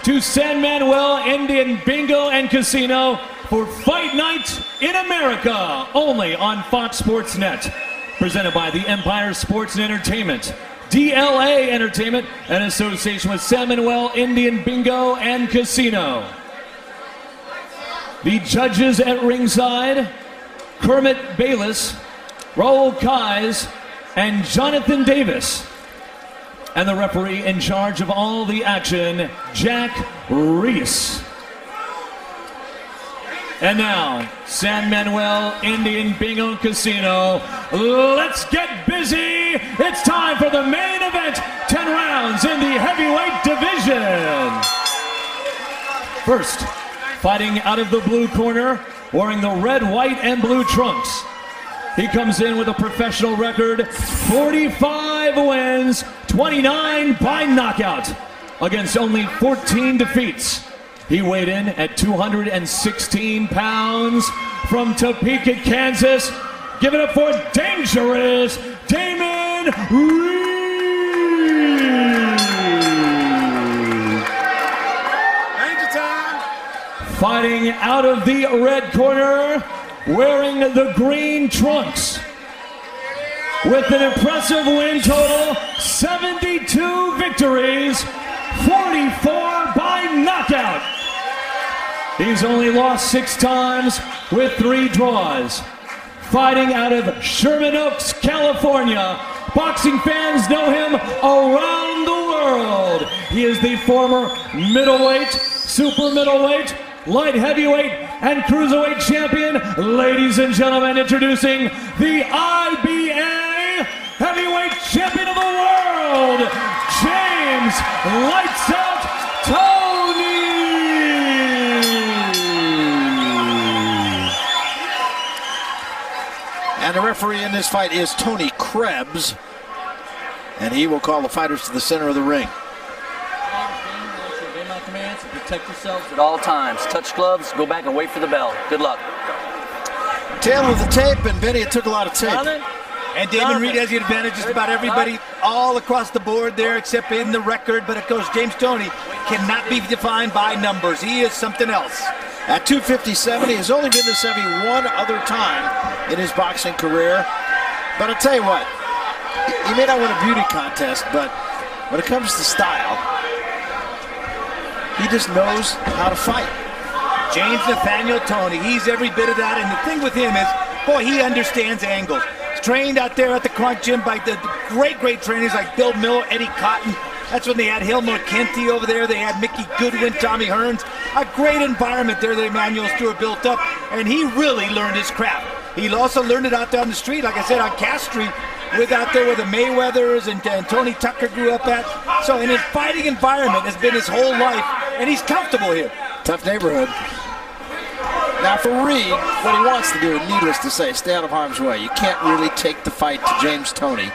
to San Manuel Indian Bingo and Casino for Fight Night in America, only on Fox Sports Net. Presented by the Empire Sports and Entertainment, DLA Entertainment, in association with San Manuel Indian Bingo and Casino. The judges at ringside, Kermit Bayless, Raul Kais, and Jonathan Davis. And the referee in charge of all the action, Jack Reese. And now, San Manuel Indian Bingo Casino, let's get busy. It's time for the main event, 10 rounds in the heavyweight division. First, fighting out of the blue corner, wearing the red, white, and blue trunks. He comes in with a professional record, 45 wins, 29 by knockout, against only 14 defeats. He weighed in at 216 pounds from Topeka, Kansas. Give it up for dangerous Damon Reed. Danger time. Fighting out of the red corner, wearing the green trunks. With an impressive win total, 72 victories, 44 by knockout. He's only lost 6 times with 3 draws. Fighting out of Sherman Oaks, California. Boxing fans know him around the world. He is the former middleweight, super middleweight, light heavyweight, and cruiserweight champion. Ladies and gentlemen, introducing the IBA heavyweight champion of the world, James Lights Out Toney. And the referee in this fight is Tony Krebs, and he will call the fighters to the center of the ring. Obey my commands, protect yourselves at all times. Touch gloves, go back and wait for the bell. Good luck. Tail of the tape, and Benny, it took a lot of tape. Jonathan? And Damon Reed has the advantage just about everybody all across the board there except in the record. But of course, James Toney cannot be defined by numbers. He is something else. At 257, he has only been this heavy one other time in his boxing career. But I'll tell you what, he may not win a beauty contest, but when it comes to style, he just knows how to fight. James Nathaniel Toney, he's every bit of that. And the thing with him is, boy, he understands angles. He's trained out there at the Crunk Gym by the great trainers like Bill Miller, Eddie Cotton. That's when they had Hilmer Kenty over there. They had Mickey Goodwin, Tommy Hearns. A great environment there that Emmanuel Stewart built up. And he really learned his craft. He also learned it out there on the street, like I said, on Cass Street, out there where the Mayweathers and Tony Tucker grew up at. So in a fighting environment has been his whole life, and he's comfortable here. Tough neighborhood. Now for Reed, what he wants to do, needless to say, stay out of harm's way. You can't really take the fight to James Toney.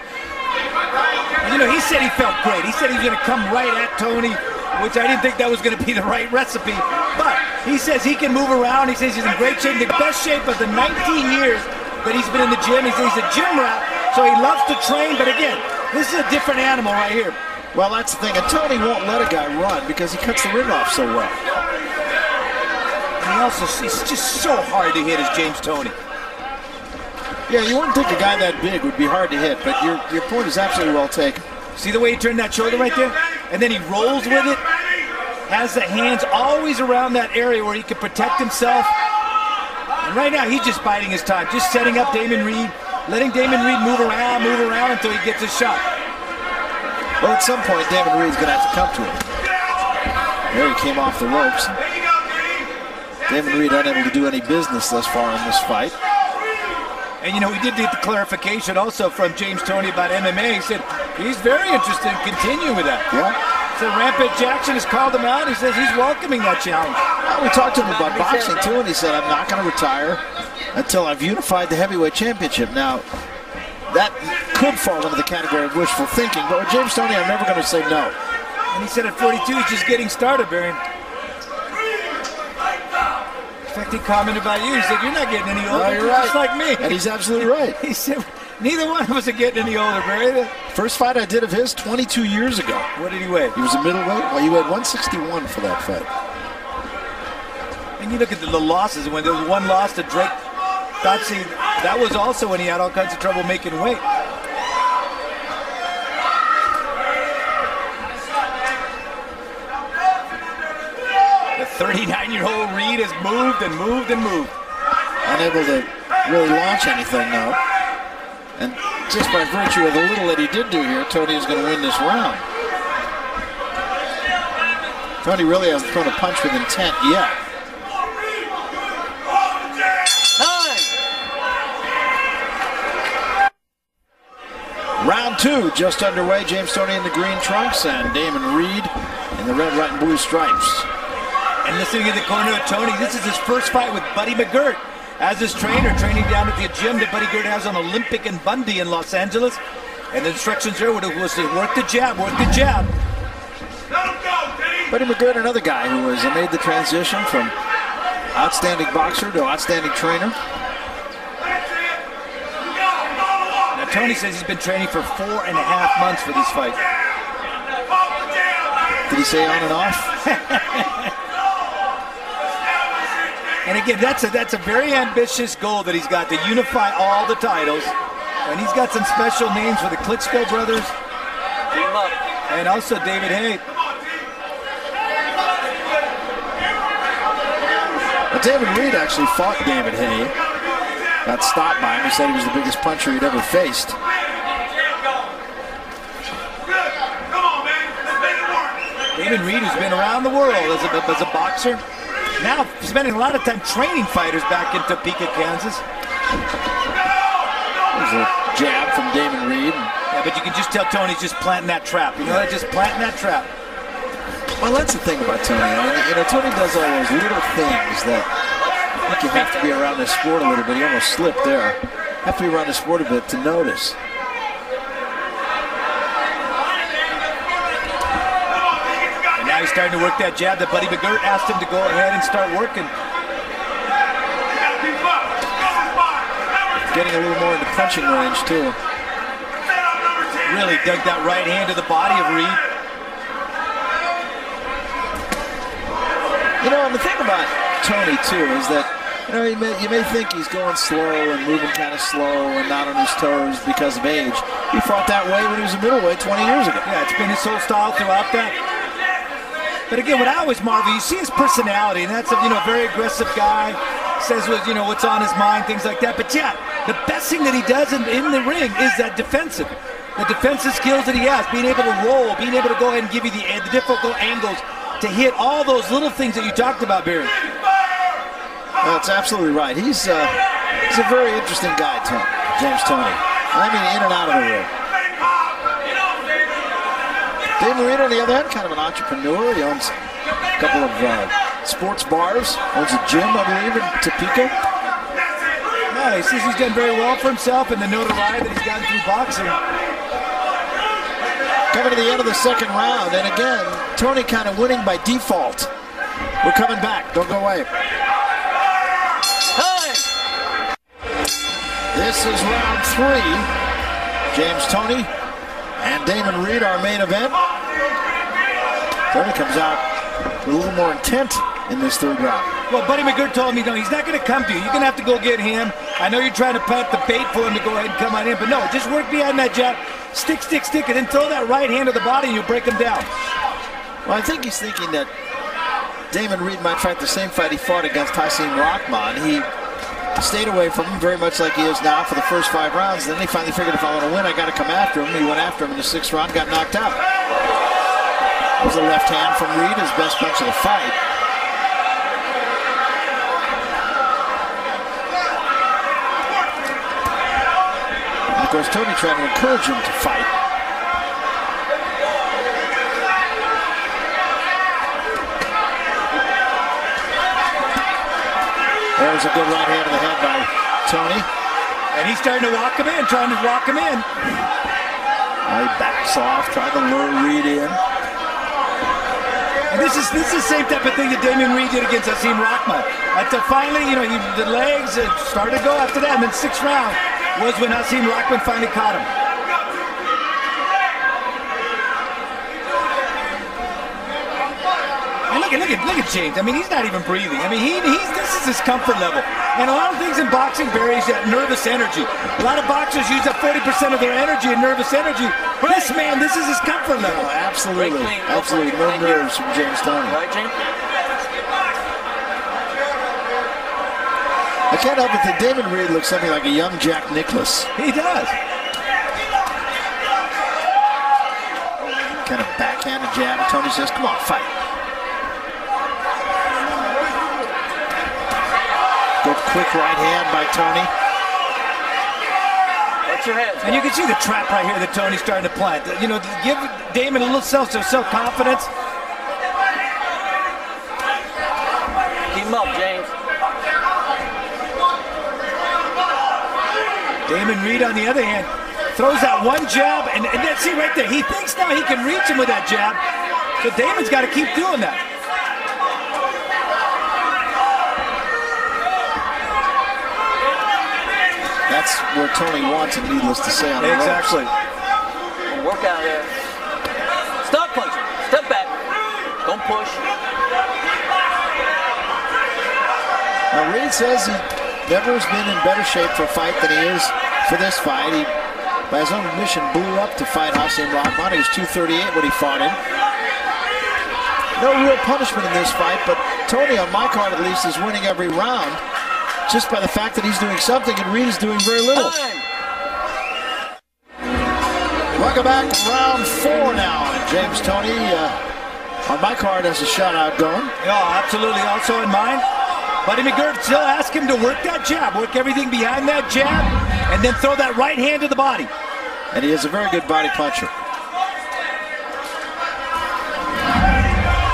You know, he said he felt great. He said he was going to come right at Toney, which I didn't think that was going to be the right recipe. But he says he can move around. He says he's in great shape, the best shape of the 19 years that he's been in the gym. He says he's a gym rat, so he loves to train. But again, this is a different animal right here. Well, that's the thing. And Toney won't let a guy run because he cuts the ring off so well. And he also, he's just so hard to hit as James Toney. Yeah, you wouldn't think a guy that big would be hard to hit, but your point is absolutely well taken. See the way he turned that shoulder right there? And then he rolls with it, has the hands always around that area where he can protect himself. And right now, he's just biding his time, just setting up Damon Reed, letting Damon Reed move around until he gets his shot. Well, at some point, Damon Reed's going to have to come to him. There he came off the ropes. Damon Reed unable to do any business thus far in this fight. And you know, we did get the clarification also from James Toney about MMA. He said he's very interested in continuing with that. Yeah. So Rampage Jackson has called him out. He says he's welcoming that challenge. Well, we talked to him about boxing too, and he said, I'm not going to retire until I've unified the heavyweight championship. Now, that could fall into the category of wishful thinking, but with James Toney, I'm never going to say no. And he said at 42, he's just getting started, Barry. In fact, he commented about you. He said, you're not getting any older, you're right. just like me. And he's absolutely right. He said, Neither one of us are getting any older, Barry. First fight I did of his 22 years ago. What did he weigh? He was a middleweight. Well, he weighed 161 for that fight. And you look at the losses. When there was one loss to Drake Dotsie, that was also when he had all kinds of trouble making weight. The 39-year-old Reed has moved and moved and moved. Unable to really launch anything, though. And just by virtue of the little that he did do here, Toney is going to win this round. Toney really hasn't thrown a punch with intent yet. Round 2 just underway. James Toney in the green trunks and Damon Reed in the red, white, and blue stripes. And listening in the corner of Toney, this is his first fight with Buddy McGirt as his trainer, training down at the gym that Buddy McGirt has on Olympic and Bundy in Los Angeles. And the instructions there was to work the jab, work the jab. Buddy McGirt, another guy who has made the transition from outstanding boxer to outstanding trainer. Now Toney says he's been training for 4.5 months for this fight. Did he say on and off? And again, that's a very ambitious goal that he's got, to unify all the titles. And he's got some special names for the Klitschko brothers. And also David Hay. Well, David Reed actually fought David Hay. Got stopped by him. He said he was the biggest puncher he'd ever faced. David Reed, who's been around the world as a boxer, now spending a lot of time training fighters back in Topeka, Kansas. There's a jab from Damon Reed. Yeah, but you can just tell Toney's just planting that trap. You know, just planting that trap. Well, that's the thing about Toney. You know, Toney does all those little things that I think you have to be around this sport a little bit. He almost slipped there. Have to be around the sport a bit to notice. Now he's starting to work that jab that Buddy McGirt asked him to go ahead and start working. Getting a little more into punching range, too. Really dug that right hand to the body of Reed. You know, and the thing about Toney, too, is that, you know, you may think he's going slow and moving kind of slow and not on his toes because of age. He fought that way when he was a middleweight 20 years ago. Yeah, it's been his whole style throughout that. But again, what I always marvel, you see his personality, and that's a very aggressive guy, says what's on his mind, things like that. But yeah, the best thing that he does in the ring is that defensive skills that he has, being able to roll, being able to go ahead and give you the difficult angles to hit all those little things that you talked about, Barry. That's absolutely right. He's a very interesting guy, James Toney. I mean, in and out of the ring. Damon Reed, on the other hand, kind of an entrepreneur. He owns a couple of sports bars, owns a gym, I believe, in Topeka. Yeah, he says he's done very well for himself and the notoriety that he's gotten through boxing. Coming to the end of the second round, and again, Toney kind of winning by default. We're coming back. Don't go away. This is round 3. James Toney and Damon Reed, our main event. Toney comes out with a little more intent in this third round. Well, Buddy McGirt told me, no, he's not going to come to you. You're going to have to go get him. I know you're trying to plant the bait for him to go ahead and come on in, but no, just work behind that jab. Stick, and then throw that right hand to the body and you'll break him down. Well, I think he's thinking that Damon Reed might fight the same fight he fought against Hasim Rahman. He stayed away from him very much like he is now for the first 5 rounds. Then he finally figured, if I want to win, I got to come after him. He went after him in the 6th round, got knocked out. That was a left hand from Reed, his best punch of the fight. And of course, Toney tried to encourage him to fight. There's a good right hand to the head by Toney. And he's starting to walk him in, trying to walk him in. He backs off, trying to lure Reed in. And this is the same type of thing that Damon Reed did against Hasim Rahman. Until finally, the legs started to go after that. And then 6th round, was when Hasim Rahman finally caught him. And look at James. I mean, he's not even breathing. I mean, this is his comfort level. And a lot of things in boxing buries that nervous energy. A lot of boxers use up 40% of their energy in nervous energy. This man, this is his comfort level. Oh, absolutely. Absolutely. No nerves from James Toney. Right, James? I can't help but think Damon Reed looks something like a young Jack Nicklaus. He does. Kind of backhanded jab. Toney says, come on, fight. Good quick right hand by Toney. Watch your head. And you can see the trap right here that Toney's starting to plant. You know, give Damon a little self-confidence. Keep him up, James. Damon Reed, on the other hand, throws out one jab, and then see right there, he thinks now he can reach him with that jab. So Damon's got to keep doing that. That's where Toney wants it, needless to say, on the Exactly. Work out there. Stop punching. Step back. Don't push. Now, Reed says he never has been in better shape for a fight than he is for this fight. He, by his own admission, blew up to fight Hasim Rahman. He was 238 when he fought him. No real punishment in this fight, but Toney, on my card at least, is winning every round just by the fact that he's doing something and Reed is doing very little. Welcome back to round 4 now. And James Toney, on my card, has a shutout going. Yeah, absolutely. Also in mine. Buddy McGirt still ask him to work that jab, work everything behind that jab, and then throw that right hand to the body. And he is a very good body puncher.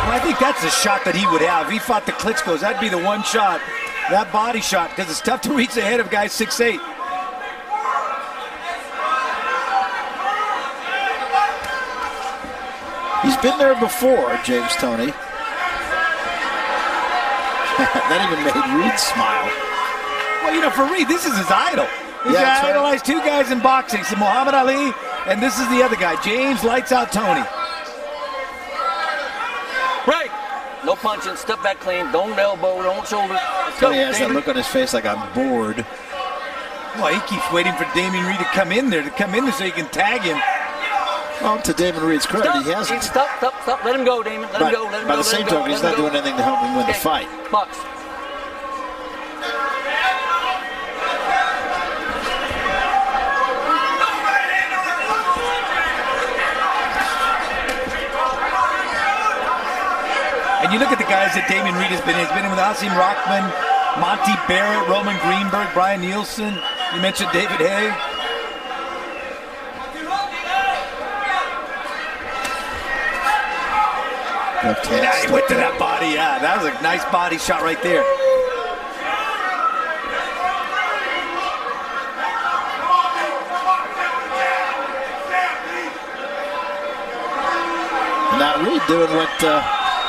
Well, I think that's the shot that he would have. If he fought the Klitschko's, that'd be the one shot, that body shot, because it's tough to reach the head of guys 6'8". He's been there before, James Toney. That even made Reed smile. Well, you know, for Reed, this is his idol. He's idolized two guys in boxing, so Muhammad Ali, and this is the other guy, James Lights Out Toney. Right. No punching. Step back clean. Don't elbow. Don't shoulder. Toney has that look on his face like I'm bored. Well, he keeps waiting for Damon Reed to come in there so he can tag him. Well, to Damon Reed's credit, Stop. he hasn't. Stop. Let him go, Damon. Let him go. By the same token, he's not doing anything to help him win the fight. Box. And you look at the guys that Damon Reed has been in. He's been in with Hasim Rahman, Monty Barrett, Roman Greenberg, Brian Nielsen. You mentioned David Hay. Yeah, he went to that body. Yeah, that was a nice body shot right there. Now Reed doing what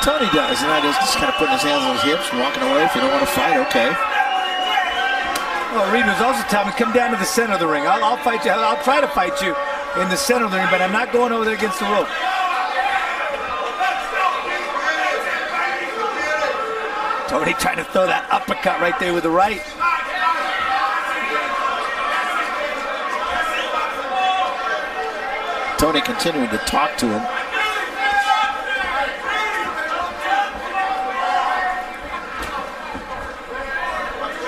Toney does, and that is just kind of putting his hands on his hips and walking away. If you don't want to fight, okay. Well, Reed was also telling me, come down to the center of the ring. I'll fight you. I'll try to fight you in the center of the ring, but I'm not going over there against the rope. Toney trying to throw that uppercut right there with the right. Toney continuing to talk to him.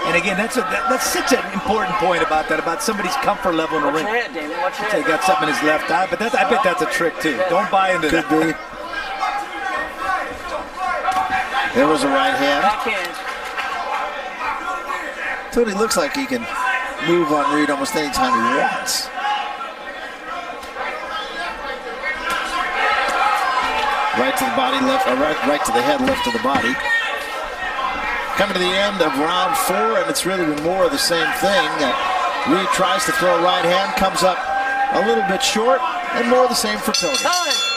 And again, that's such an important point about somebody's comfort level in the ring. Watch your head, Damon. Watch your head. He got something in his left eye, but I bet that's a trick too. Don't buy into that. Could be. There was a right hand. Backhand. Toney looks like he can move on Reed almost any time he wants. Right to the body, left, right to the head, left to the body. Coming to the end of round 4, and it's really been more of the same thing. Reed tries to throw a right hand, comes up a little bit short, and more of the same for Toney. Time.